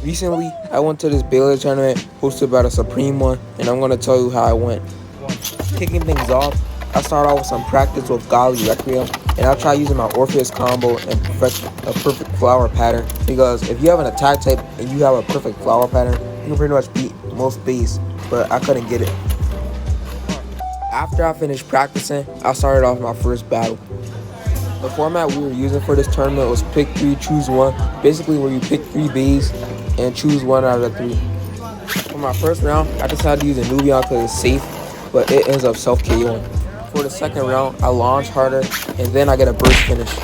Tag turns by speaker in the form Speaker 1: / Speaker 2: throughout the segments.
Speaker 1: Recently, I went to this Beyblade tournament hosted by the Supreme One, and I'm going to tell you how I went. Kicking things off, I start off with some practice with Golly Requiem, and I'll try using my Orpheus combo and perfect a perfect flower pattern, because if you have an attack type and you have a perfect flower pattern, you can pretty much beat most base, but I couldn't get it. After I finished practicing, I started off my first battle. The format we were using for this tournament was pick 3, choose 1, basically where you pick 3 bays and choose 1 out of the 3. For my first round, I decided to use a Nubian because it's safe, but it ends up self-KOing. For the second round, I launched harder, and then I get a burst finish,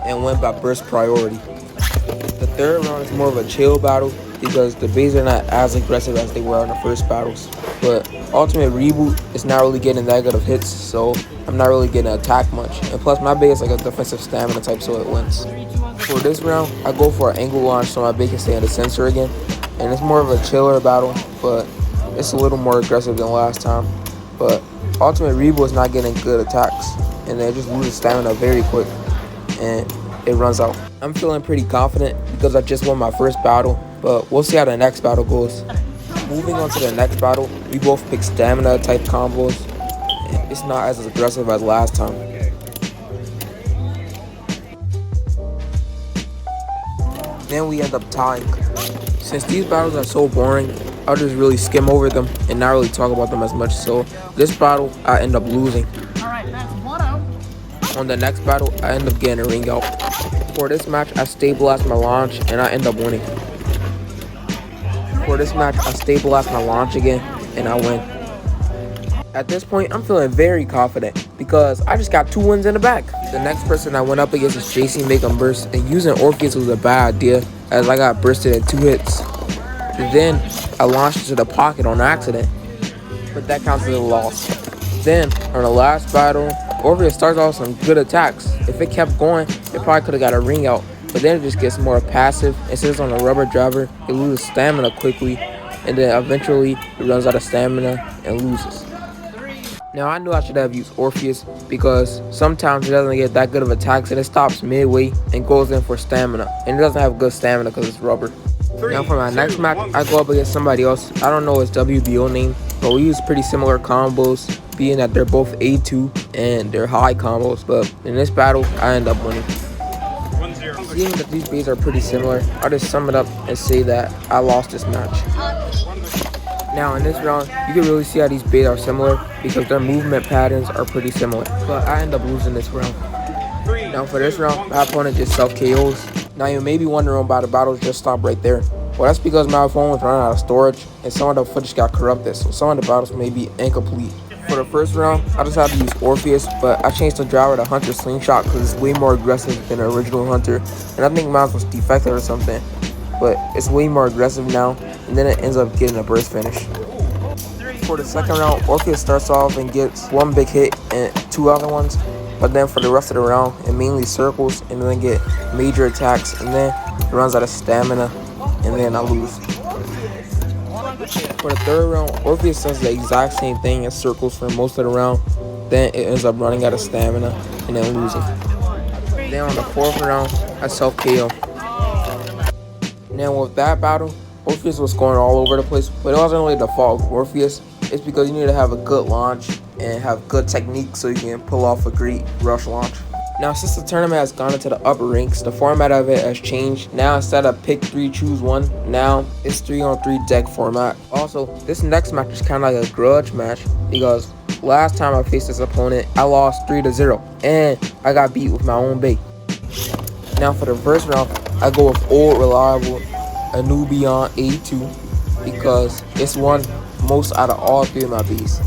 Speaker 1: and went by burst priority. The third round is more of a chill battle, because the bays are not as aggressive as they were in the first battles. But Ultimate Reboot is not really getting that good of hits, so I'm not really getting attacked much. And plus my bay is like a defensive stamina type, so it wins. For this round, I go for an angle launch so my bay can stay in the sensor again. And it's more of a chiller battle, but it's a little more aggressive than last time. But Ultimate Reboot is not getting good attacks, and it just loses stamina very quick, and it runs out. I'm feeling pretty confident because I just won my first battle, but we'll see how the next battle goes. Moving on to the next battle, we both pick stamina type combos. It's not as aggressive as last time. Then we end up tying. Since these battles are so boring, I'll just really skim over them and not really talk about them as much. So this battle, I end up losing.
Speaker 2: Alright, that's 1 out.
Speaker 1: On the next battle, I end up getting a ring out. For this match, I stabilized my launch and I end up winning. For this match, I stabilized my launch again and I win. At this point, I'm feeling very confident because I just got 2 wins in the bag. The next person I went up against is JC Make 'em Burst, and using Orpheus was a bad idea as I got bursted in 2 hits. Then I launched into the pocket on accident, but that counts as a loss. Then on the last battle, Orpheus starts off some good attacks. If it kept going, it probably could have got a ring out, but then it just gets more passive. It sits on a rubber driver, it loses stamina quickly, and then eventually it runs out of stamina and loses. Now I knew I should have used Orpheus because sometimes it doesn't get that good of attacks and it stops midway and goes in for stamina, and it doesn't have good stamina because it's rubber. Now for my next match, I go up against somebody else. I don't know his WBO name, but we use pretty similar combos, being that they're both A2 and they're high combos, but in this battle, I end up winning. Seeing that these bays are pretty similar, I'll just sum it up and say that I lost this match. Now in this round, you can really see how these bays are similar because their movement patterns are pretty similar, but I end up losing this round. Now for this round, my opponent just self-KOs. Now you may be wondering why the battles just stopped right there. Well, that's because my phone was running out of storage and some of the footage got corrupted, so some of the battles may be incomplete. For the first round, I decided to use Orpheus, but I changed the driver to Hunter Slingshot because it's way more aggressive than the original Hunter, and I think mine was defective or something, but it's way more aggressive now, and then it ends up getting a burst finish. For the second round, Orpheus starts off and gets 1 big hit and 2 other ones, but then for the rest of the round, it mainly circles and then get major attacks, and then it runs out of stamina, and then I lose. For the third round, Orpheus does the exact same thing as circles for most of the round, then it ends up running out of stamina and then losing. Then on the fourth round, I self-KO. Now with that battle, Orpheus was scoring all over the place, but it wasn't really the fault of Orpheus. It's because you need to have a good launch and have good technique so you can pull off a great rush launch. Now since the tournament has gone into the upper ranks, the format of it has changed. Now instead of pick 3, choose 1, now it's 3-on-3 deck format. Also, this next match is kind of like a grudge match because last time I faced this opponent, I lost 3-0 and I got beat with my own bay. Now for the first round, I go with old reliable Nubian A2 because it's won most out of all 3 of my bays,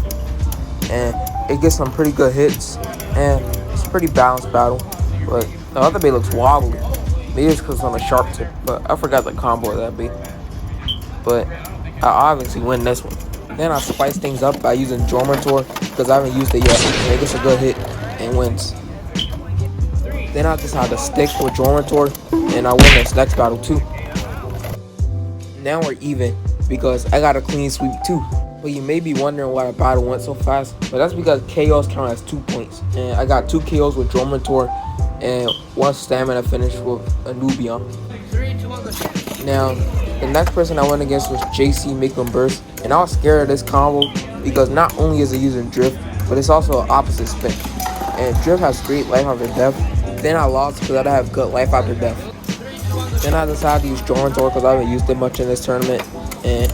Speaker 1: and it gets some pretty good hits, and it's a pretty balanced battle. But the other bay looks wobbly, maybe it's because it's on a sharp tip, but I forgot the combo of that bay. But I obviously win this one. Then I spice things up by using Dormantor because I haven't used it yet, and it gets a good hit and wins. Then I decide to stick with Dormantor and I win this next battle too. Now we're even because I got a clean sweep too. But you may be wondering why the battle went so fast, but that's because KOs count as 2 points, and I got 2 KOs with Dormantor and 1 stamina finish with a Nubian. Now, the next person I went against was JC Make 'em Burst, and I was scared of this combo because not only is it using drift, but it's also an opposite spin. And drift has great life after death. Then I lost because I don't have good life after death. Then I decided to use Joruntor because I haven't used it much in this tournament, and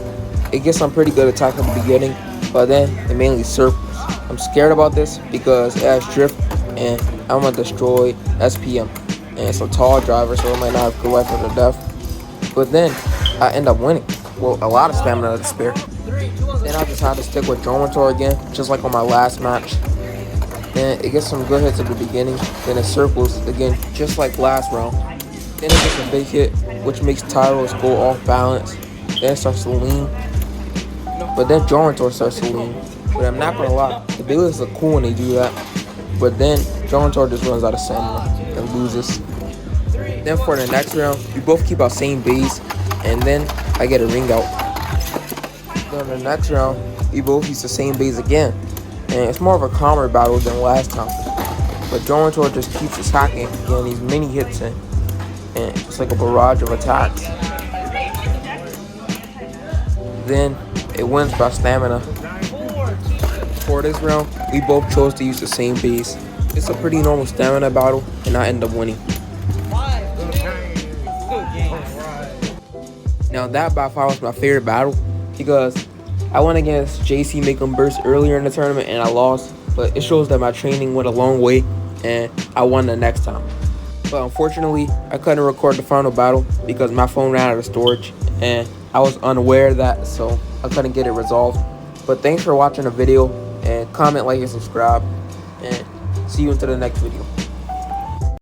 Speaker 1: it gets some pretty good attack in the beginning, but then it mainly circles. I'm scared about this because it has drift, and I'm gonna destroy SPM. And it's a tall driver, so it might not have good life after death. But then I end up winning. Well, a lot of stamina to spare. Then I decided to stick with Joruntor again, just like on my last match. Then it gets some good hits at the beginning, then it circles again, just like last round. Then it gets a big hit, which makes Tyros go off balance. Then it starts to lean. But then Joruntor starts to lean. But I'm not gonna lie, the Beyblades look cool when they do that. But then Joruntor just runs out of stamina and loses. Then for the next round, we both keep our same base, and then I get a ring out. Then the next round, we both use the same base again. And it's more of a calmer battle than last time. But Joruntor just keeps attacking, getting these mini hits in. And it's like a barrage of attacks. Then it wins by stamina. For this round, we both chose to use the same base. It's a pretty normal stamina battle, and I end up winning. Now that by far was my favorite battle because I went against JC Make 'em Burst earlier in the tournament and I lost, but it shows that my training went a long way and I won the next time. But unfortunately, I couldn't record the final battle because my phone ran out of storage and I was unaware of that, so I couldn't get it resolved. But thanks for watching the video, and comment, like, and subscribe, and see you into the next video.